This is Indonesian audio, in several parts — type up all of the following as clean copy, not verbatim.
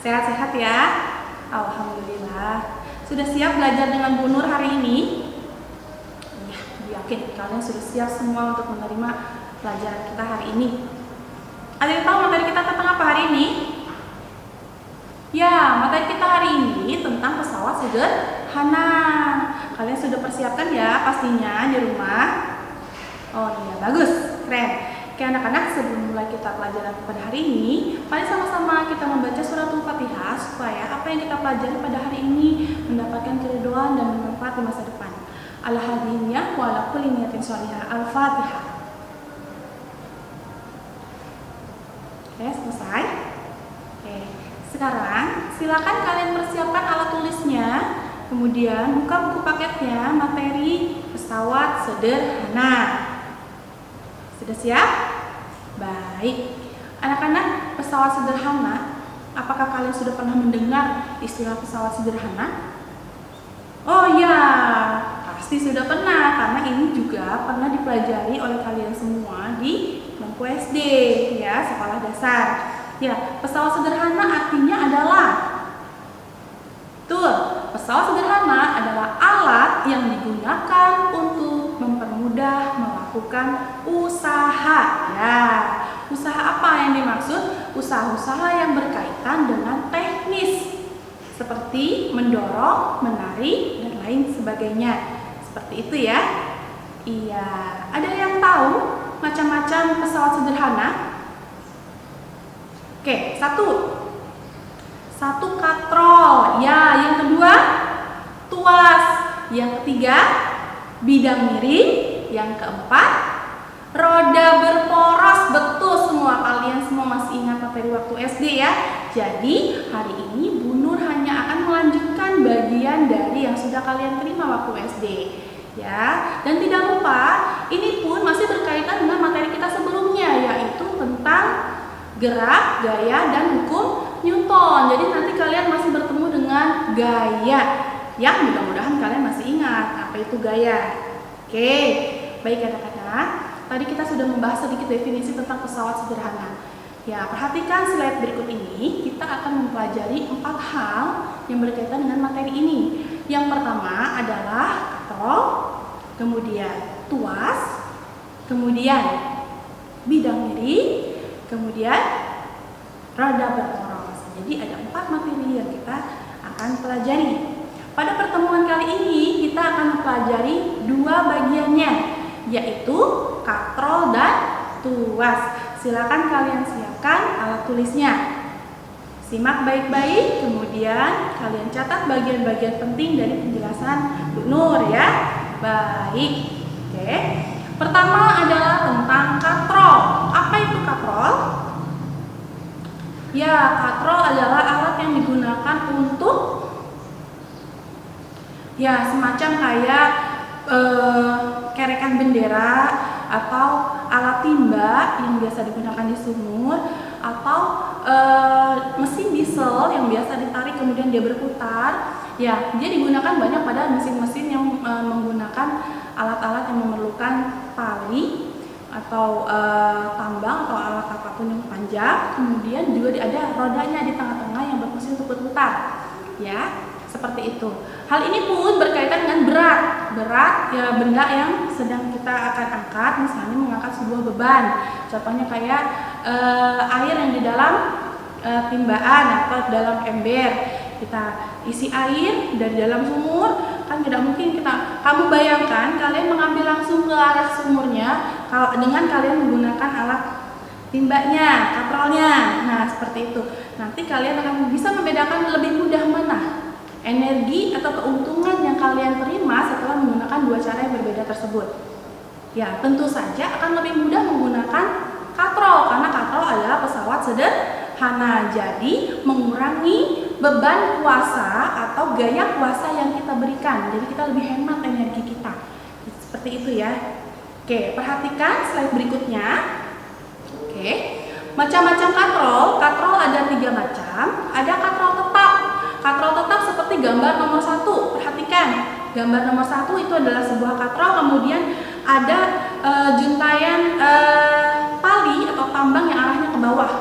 Sehat-sehat ya? Alhamdulillah. Sudah siap belajar dengan Bu Nur hari ini? Ya, yakin kalian sudah siap semua untuk menerima pelajaran kita hari ini. Ada yang tahu materi kita tentang apa hari ini? Ya, materi kita hari ini tentang pesawat sederhana. Kalian sudah persiapkan ya pastinya di rumah? Oh iya, bagus, keren. Oke anak-anak, sebelum mulai kita pelajaran pada hari ini, mari sama-sama kita membaca suratul Fatihah supaya apa yang kita pelajari pada hari ini mendapatkan keridhaan dan bermanfaat di masa depan. Al-Hadiyah wa ala kulli niyatin sholihah. Al-Fatihah. Oke, selesai. Oke, sekarang silakan kalian persiapkan alat tulisnya, kemudian buka buku paketnya materi pesawat sederhana. Sudah siap? Baik. Anak-anak, pesawat sederhana, apakah kalian sudah pernah mendengar istilah pesawat sederhana? Oh ya, pasti sudah pernah, karena ini juga pernah dipelajari oleh kalian semua di bangku SD, ya, sekolah dasar. Ya, pesawat sederhana artinya adalah pesawat sederhana adalah alat yang digunakan untuk mempermudah melakukan usaha. Ya, usaha apa yang dimaksud? Usaha-usaha yang berkaitan dengan teknis, seperti mendorong, menarik, dan lain sebagainya. Seperti itu ya. Iya, ada yang tahu macam-macam pesawat sederhana? Oke, satu katrol, ya. Yang kedua tuas, yang ketiga bidang miring, yang keempat roda berporos. Betul semua, kalian semua masih ingat materi waktu SD ya. Jadi hari ini Bu Nur hanya akan melanjutkan bagian dari yang sudah kalian terima waktu SD ya. Dan tidak lupa, ini pun masih berkaitan dengan materi kita sebelumnya, yaitu tentang gerak, gaya, dan hukum Newton. Jadi nanti kalian masih bertemu dengan gaya, yang mudah-mudahan kalian masih ingat apa itu gaya. Oke, baik anak-anak. Tadi kita sudah membahas sedikit definisi tentang pesawat sederhana. Ya, perhatikan slide berikut ini. Kita akan mempelajari 4 hal yang berkaitan dengan materi ini. Yang pertama adalah katrol, kemudian tuas, kemudian bidang miring, kemudian roda berporos. Jadi ada 4 materi yang kita akan pelajari. Pada pertemuan kali ini kita akan mempelajari 2 bagiannya, yaitu katrol dan tuas. Silakan kalian siapkan alat tulisnya. Simak baik-baik, kemudian kalian catat bagian-bagian penting dari penjelasan Bu Nur ya. Baik. Oke. Pertama adalah tentang katrol. Apa itu katrol? Ya, katrol adalah alat yang digunakan untuk ya semacam kayak kerekan bendera atau alat timba yang biasa digunakan di sumur, atau mesin diesel yang biasa ditarik kemudian dia berputar. Ya, dia digunakan banyak pada mesin-mesin yang menggunakan alat-alat yang memerlukan tali atau tambang atau alat apapun yang panjang. Kemudian juga ada rodanya di tengah-tengah yang berfungsi untuk berputar. Ya, seperti itu. Hal ini pun berkaitan dengan berat ya, benda yang sedang kita akan angkat, misalnya mengangkat sebuah beban. Contohnya kayak air yang di dalam timbaan atau dalam ember. Kita isi air dari dalam sumur, kan tidak mungkin kamu bayangkan kalian mengambil langsung ke arah sumurnya dengan kalian menggunakan alat timbanya, katrolnya. Nah, seperti itu. Nanti kalian akan bisa membedakan lebih mudah mana energi atau keuntungan yang kalian terima setelah menggunakan 2 cara yang berbeda tersebut. Ya, tentu saja akan lebih mudah menggunakan katrol karena katrol adalah pesawat sederhana. Jadi mengurangi beban kuasa atau gaya kuasa yang kita berikan. Jadi kita lebih hemat energi kita. Seperti itu ya. Oke, perhatikan slide berikutnya. Oke, macam-macam katrol. Katrol ada 3 macam. Ada katrol tetap. Katrol tetap seperti gambar nomor 1. Perhatikan, gambar nomor 1 itu adalah sebuah katrol. Kemudian ada juntayan tali atau tambang yang arahnya ke bawah.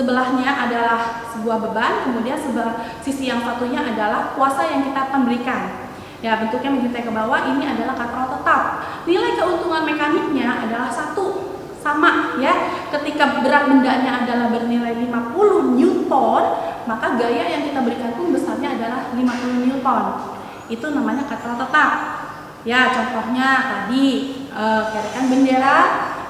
sebelahnya adalah sebuah beban, kemudian sisi yang satunya adalah kuasa yang kita akan berikan. Ya, bentuknya menjuntai ke bawah, ini adalah katrol tetap. Nilai keuntungan mekaniknya adalah 1, sama ya. Ketika berat bendanya adalah bernilai 50 Newton, maka gaya yang kita berikan pun besarnya adalah 50 Newton. Itu namanya katrol tetap. Ya, contohnya tadi kerekan bendera,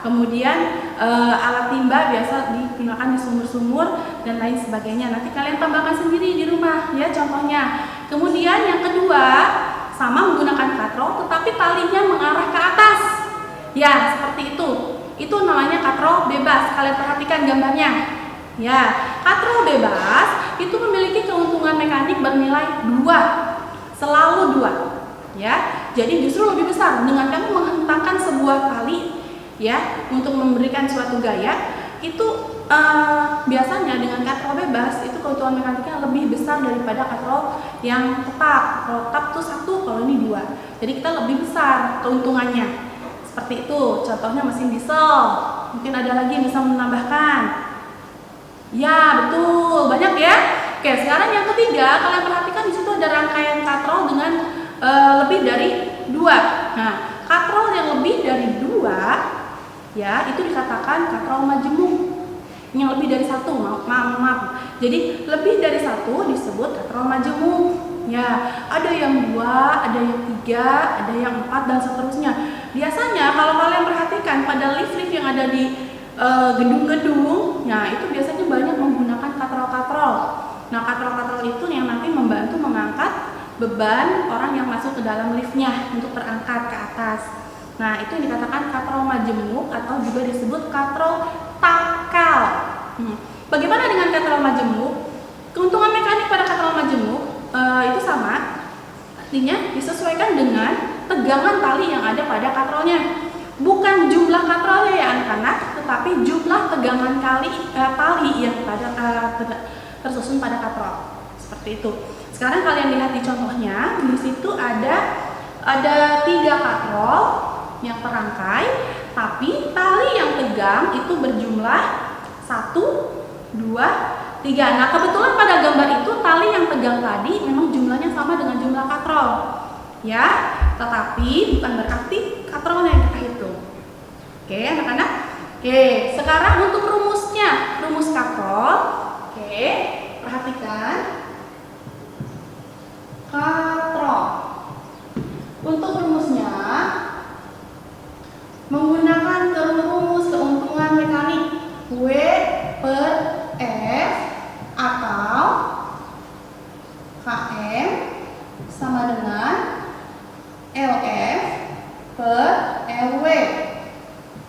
kemudian alat timba biasa digunakan di sumur-sumur dan lain sebagainya. Nanti kalian tambahkan sendiri di rumah ya contohnya. Kemudian yang kedua, sama menggunakan katrol tetapi talinya mengarah ke atas. Ya, seperti itu. Itu namanya katrol bebas. Kalian perhatikan gambarnya. Ya, katrol bebas itu memiliki keuntungan mekanik bernilai 2. Selalu 2. Ya. Jadi justru lebih besar dengan kamu menghentangkan sebuah tali ya untuk memberikan suatu gaya itu biasanya dengan katrol bebas itu keuntungan mekaniknya lebih besar daripada katrol yang tetap. Kalau tetap tuh 1, kalau ini 2. Jadi kita lebih besar keuntungannya. Seperti itu. Contohnya mesin diesel. Mungkin ada lagi yang bisa menambahkan. Ya, betul. Banyak ya. Oke, sekarang yang ketiga, kalian perhatikan di situ ada rangkaian katrol dengan lebih dari 2. Nah, katrol yang lebih dari 2 ya itu dikatakan katrol majemuk. Yang lebih dari 1, maaf. Jadi lebih dari 1 disebut katrol majemuk. Ya, ada yang 2, ada yang 3, ada yang 4 dan seterusnya. Biasanya kalau kalian perhatikan pada lift-lift yang ada di gedung-gedung, nah itu biasanya banyak menggunakan katrol-katrol. Nah, katrol-katrol itu yang nanti membantu mengangkat beban orang yang masuk ke dalam liftnya untuk terangkat ke atas. Nah, itu yang dikatakan katrol majemuk atau juga disebut katrol takal. Bagaimana dengan katrol majemuk? Keuntungan mekanik pada katrol majemuk itu sama, artinya disesuaikan dengan tegangan tali yang ada pada katrolnya. Bukan jumlah katrolnya ya anak-anak, tetapi jumlah tegangan tali yang tersusun pada katrol. Seperti itu. Sekarang kalian lihat di contohnya, di situ ada 3 katrol yang terangkai, tapi tali yang tegang itu berjumlah 1, 2, 3. Nah, kebetulan pada gambar itu tali yang tegang tadi memang jumlahnya sama dengan jumlah katrol. Ya, tetapi bukan berarti katrolnya yang kita hitung. Oke, anak-anak. Oke, sekarang untuk rumusnya, rumus katrol. Oke, perhatikan. Katrol. Untuk rumusnya menggunakan rumus keuntungan mekanik W per F atau Km sama dengan LF per LW.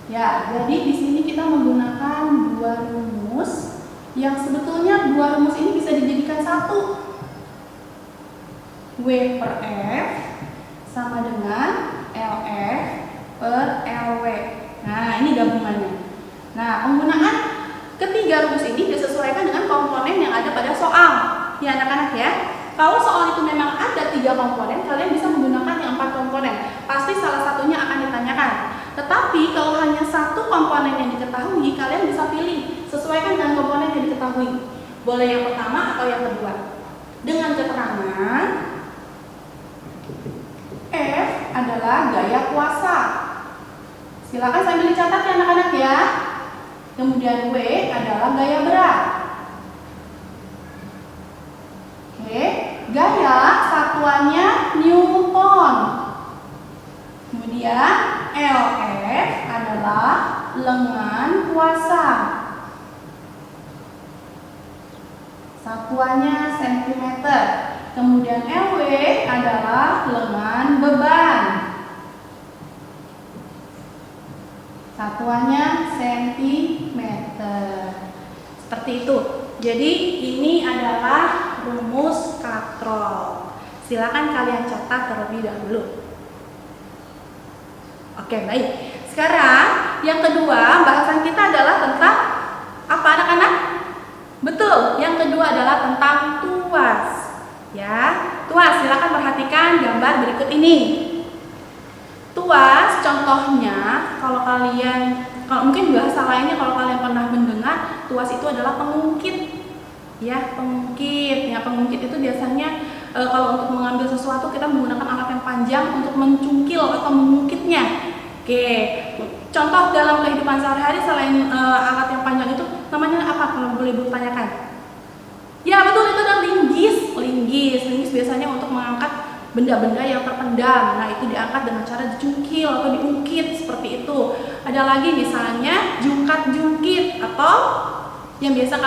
Ya, jadi di sini kita menggunakan 2 rumus yang sebetulnya 2 rumus ini bisa dijadikan 1. W per F sama dengan LF per LW. Nah, ini gabungannya. Nah, penggunaan ketiga rumus ini disesuaikan dengan komponen yang ada pada soal. Ya, anak-anak ya. Kalau soal itu memang ada 3 komponen, kalian bisa menggunakan yang 4 komponen. Pasti salah satunya akan ditanyakan. Tetapi kalau hanya 1 komponen yang diketahui, kalian bisa pilih. Sesuaikan dengan komponen yang diketahui. Boleh yang pertama atau yang kedua. Dengan keterangan F adalah gaya kuasa. Silakan sambil dicatat ya anak-anak ya. Kemudian W adalah gaya berat. Oke, gaya satuannya Newton. Kemudian LF adalah lengan kuasa. Satuannya sentimeter. Kemudian LW adalah lengan beban. Satuannya sentimeter. Seperti itu. Jadi ini adalah rumus katrol. Silakan kalian catat terlebih dahulu. Oke, baik. Sekarang yang kedua, bahasan kita adalah tentang apa anak-anak? Betul, yang kedua adalah tentang tuas. Ya, tuas, silakan perhatikan gambar berikut ini. Tuas contohnya kalau kalian Kalau mungkin bahasa lainnya kalau kalian pernah mendengar, tuas itu adalah pengungkit. Ya, pengungkit. Ya, pengungkit itu biasanya kalau untuk mengambil sesuatu kita menggunakan alat yang panjang untuk mencungkil atau mengungkitnya. Oke. Contoh dalam kehidupan sehari-hari selain alat yang panjang itu namanya apa kalau boleh Ibu tanyakan? Ya betul, itu adalah linggis. Linggis biasanya untuk mengangkat benda-benda yang terpendam. Nah itu diangkat dengan cara dicungkil atau diungkit seperti itu. Ada lagi misalnya jungkat-jungkit atau yang biasa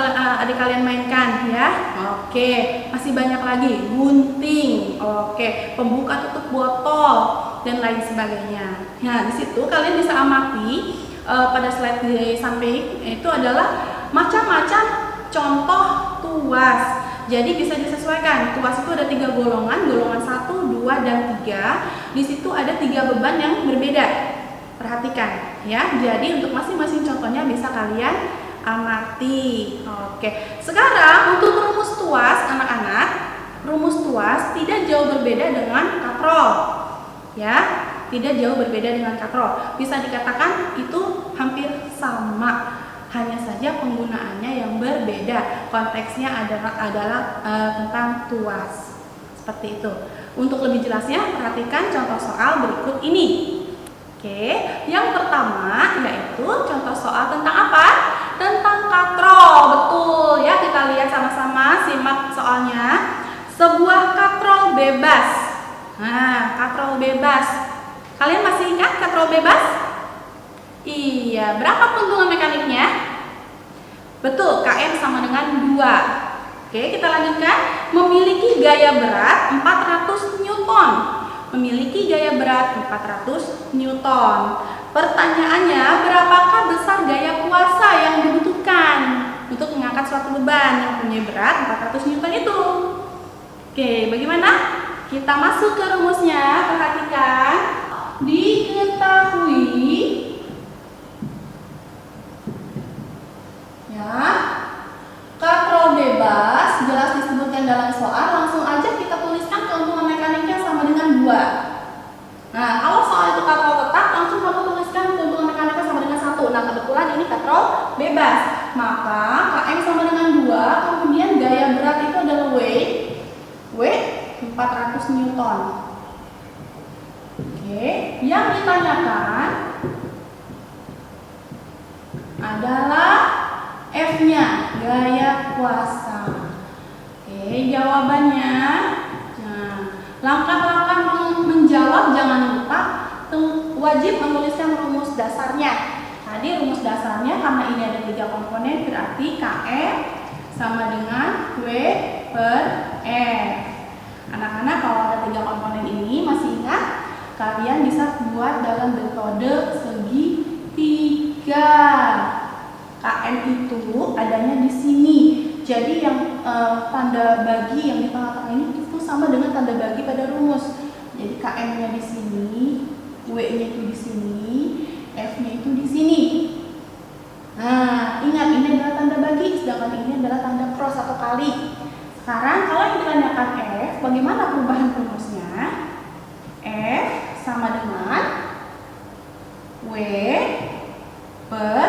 adik kalian mainkan ya. Oke, masih banyak lagi gunting. Oke, pembuka tutup botol dan lain sebagainya. Nah di situ kalian bisa amati pada slide di samping itu adalah macam-macam contoh tuas. Jadi bisa disesuaikan. Tuas itu ada 3 golongan 1, 2, dan 3. Di situ ada 3 beban yang berbeda. Perhatikan ya. Jadi untuk masing-masing contohnya bisa kalian amati. Oke. Sekarang untuk rumus tuas anak-anak, rumus tuas tidak jauh berbeda dengan katrol. Ya, tidak jauh berbeda dengan katrol. Bisa dikatakan itu hampir sama. Hanya saja penggunaannya yang berbeda. Konteksnya adalah tentang tuas. Seperti itu. Untuk lebih jelasnya, perhatikan contoh soal berikut ini. Oke, yang pertama yaitu contoh soal tentang apa? Tentang katrol. Betul ya, kita lihat sama-sama, simak soalnya. Sebuah katrol bebas. Nah, katrol bebas. Kalian masih ingat katrol bebas? Iya, berapa keuntungan mekaniknya? Betul, Km sama dengan 2. Oke, kita lanjutkan. Memiliki gaya berat 400 Newton. Memiliki gaya berat 400 Newton. Pertanyaannya, berapakah besar gaya kuasa yang dibutuhkan untuk mengangkat suatu beban yang punya berat 400 Newton itu? Oke, bagaimana? Kita masuk ke rumusnya, perhatikan. Diketahui katrol bebas jelas disebutkan dalam soal, langsung aja kita tuliskan keuntungan mekaniknya sama dengan 2. Nah, kalau soal itu katrol tetap, langsung kamu tuliskan keuntungan mekaniknya sama dengan 1. Nah, kebetulan ini katrol bebas, maka Km sama dengan 2, kemudian gaya berat itu adalah W 400 Newton. Oke, yang ditanyakan adalah F-nya, gaya kuasa. Oke, jawabannya. Nah, langkah-langkah menjawab jangan lupa wajib menuliskan rumus dasarnya. Tadi rumus dasarnya karena ini ada 3 komponen berarti Km sama dengan W per F. Anak-anak kalau ada 3 komponen ini masih ingat? Kalian bisa buat dalam metode segitiga. Km itu adanya di sini. Jadi yang tanda bagi yang di tengah-tengah ini itu sama dengan tanda bagi pada rumus. Jadi Km-nya di sini, W-nya itu di sini, F-nya itu di sini. Nah, ingat ini adalah tanda bagi, sedangkan ini adalah tanda cross atau kali. Sekarang kalau yang ditanyakan F, bagaimana perubahan rumusnya? F sama dengan W per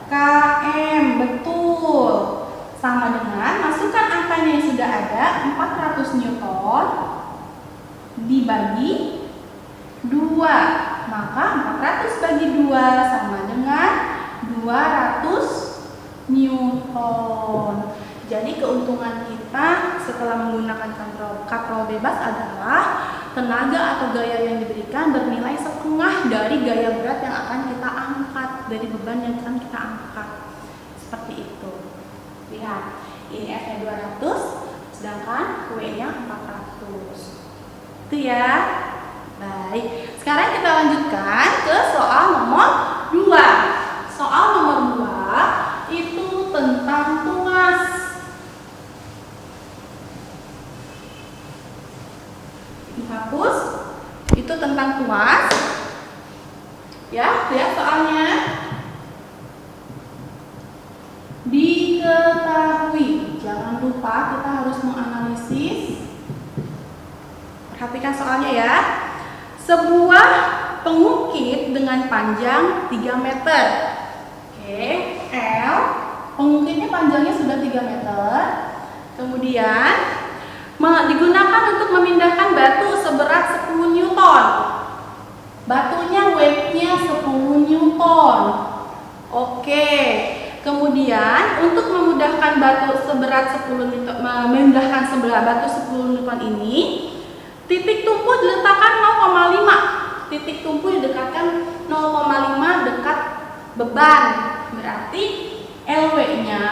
Km, betul. Sama dengan masukkan angkanya yang sudah ada 400 Newton dibagi 2. Maka 400 bagi 2 sama dengan 200 Newton. Jadi keuntungan kita setelah menggunakan katrol bebas adalah tenaga atau gaya yang diberikan bernilai setengah dari gaya berat yang akan kita angkat, dari beban yang akan kita angkat. Seperti itu. Lihat, ini F-nya 200, sedangkan W-nya 400. Itu ya. Baik, sekarang kita lanjutkan ke soal nomor 2. Soal nomor 2 itu tentang tuas. Dihapus. Itu tentang tuas. Ya, lihat soalnya. Diketahui, jangan lupa kita harus menganalisis. Perhatikan soalnya ya. Sebuah pengukit dengan panjang 3 meter Oke, L, pengukitnya panjangnya sudah 3 meter. Kemudian digunakan untuk memindahkan batu seberat 10 Newton. Batunya weight-nya 10 Newton. Oke. Kemudian untuk memudahkan batu seberat 10 Newton, memindahkan sebelah batu 10 Newton ini, titik tumpu diletakkan 0,5. Titik tumpu didekatkan 0,5 dekat beban. Berarti LW-nya,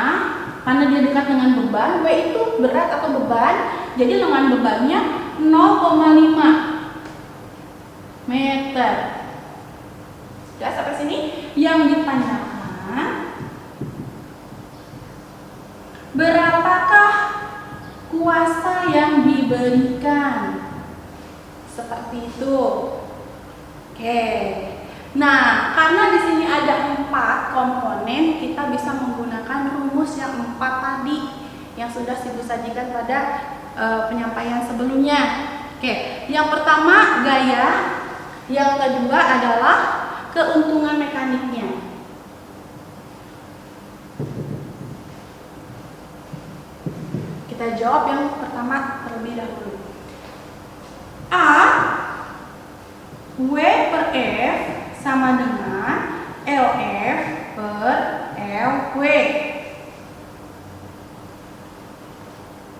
karena dia dekat dengan beban, W itu berat atau beban, jadi lengan bebannya 0,5 meter. Sudah sampai sini? Yang ditanyakan, berapakah kuasa yang diberikan? Seperti itu. Oke. Nah, karena di sini ada 4 komponen, kita bisa menggunakan rumus yang 4 tadi yang sudah Ibu sajikan pada penyampaian sebelumnya. Oke, yang pertama gaya, yang kedua adalah keuntungan mekaniknya. Kita jawab yang pertama terlebih dahulu. A, W per F sama dengan LF per LW.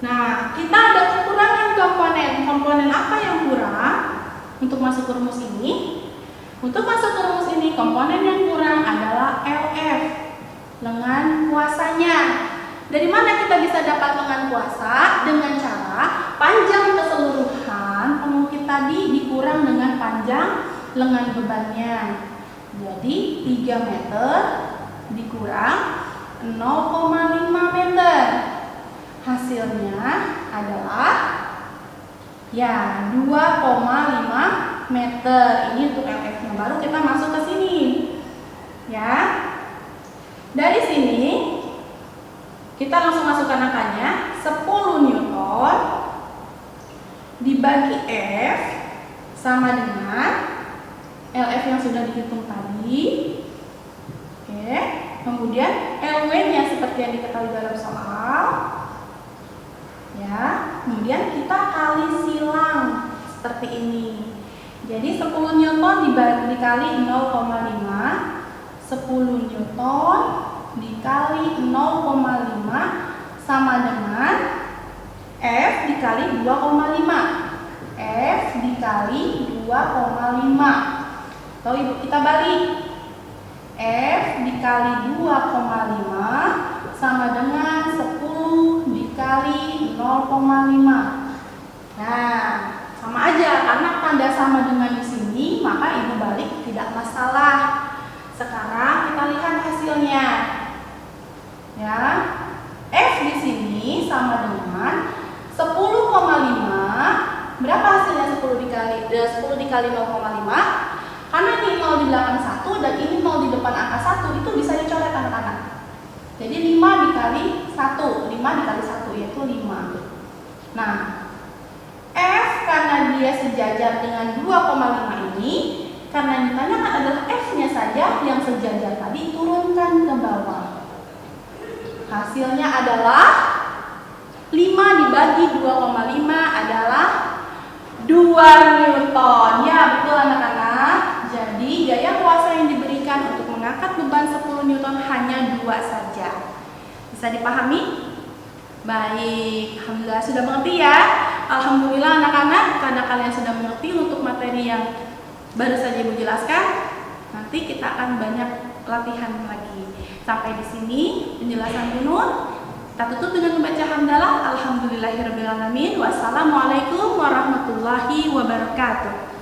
Nah, kita ada kekurangan komponen. Komponen apa yang kurang untuk masuk ke rumus ini? Untuk masuk ke rumus ini, komponen yang kurang adalah LF, lengan kuasanya. Dari mana kita bisa dapat lengan kuasa? Dengan cara panjang keseluruhan pengukit tadi dikurang dengan panjang lengan bebannya. Jadi 3 meter dikurang 0,5 meter. Hasilnya adalah ya 2,5 meter. Ini untuk LF-nya. Baru kita masuk ke sini. Ya. Dari sini kita langsung masukkan angkanya. 10 Newton dibagi F sama dengan LF yang sudah dihitung tadi. Oke. Kemudian LW-nya seperti yang diketahui dalam soal. Ya. Kemudian kita kali silang seperti ini. Jadi 10 Newton dikali 0,5. 10 Newton dikali 0,5 sama dengan F dikali 2,5. F dikali 2,5. Atau Ibu kita balik. F dikali 2,5 sama dengan 10 dikali 0,5. Nah, sama aja karena tanda sama dengan di sini, maka Ibu balik tidak masalah. Sekarang kita lihat hasilnya. Ya. F di sini sama dengan 10,5. Berapa hasilnya 10 dikali 0,5? Karena ini 0 di belakang 1 dan ini 0 di depan angka 1, itu bisa dicoret anak-anak. Jadi 5 dikali 1, 5 dikali 1 yaitu 5. Nah, F karena dia sejajar dengan 2,5 ini, karena yang ditanyakan adalah F-nya saja yang sejajar tadi, turunkan ke bawah. Hasilnya adalah 5 dibagi 2,5 adalah 2 Newton. Ya, betul anak-anak. Jadi gaya kuasa yang diberikan untuk mengangkat beban 10 Newton hanya 2 saja. Bisa dipahami? Baik, alhamdulillah sudah mengerti ya. Alhamdulillah anak-anak, karena kalian sudah mengerti untuk materi yang baru saja Ibu jelaskan. Nanti kita akan banyak latihan lagi. Sampai di sini penjelasan Bunur. Kita tutup dengan membaca hamdalah. Alhamdulillahirabbil alamin. Wassalamualaikum warahmatullahi wabarakatuh.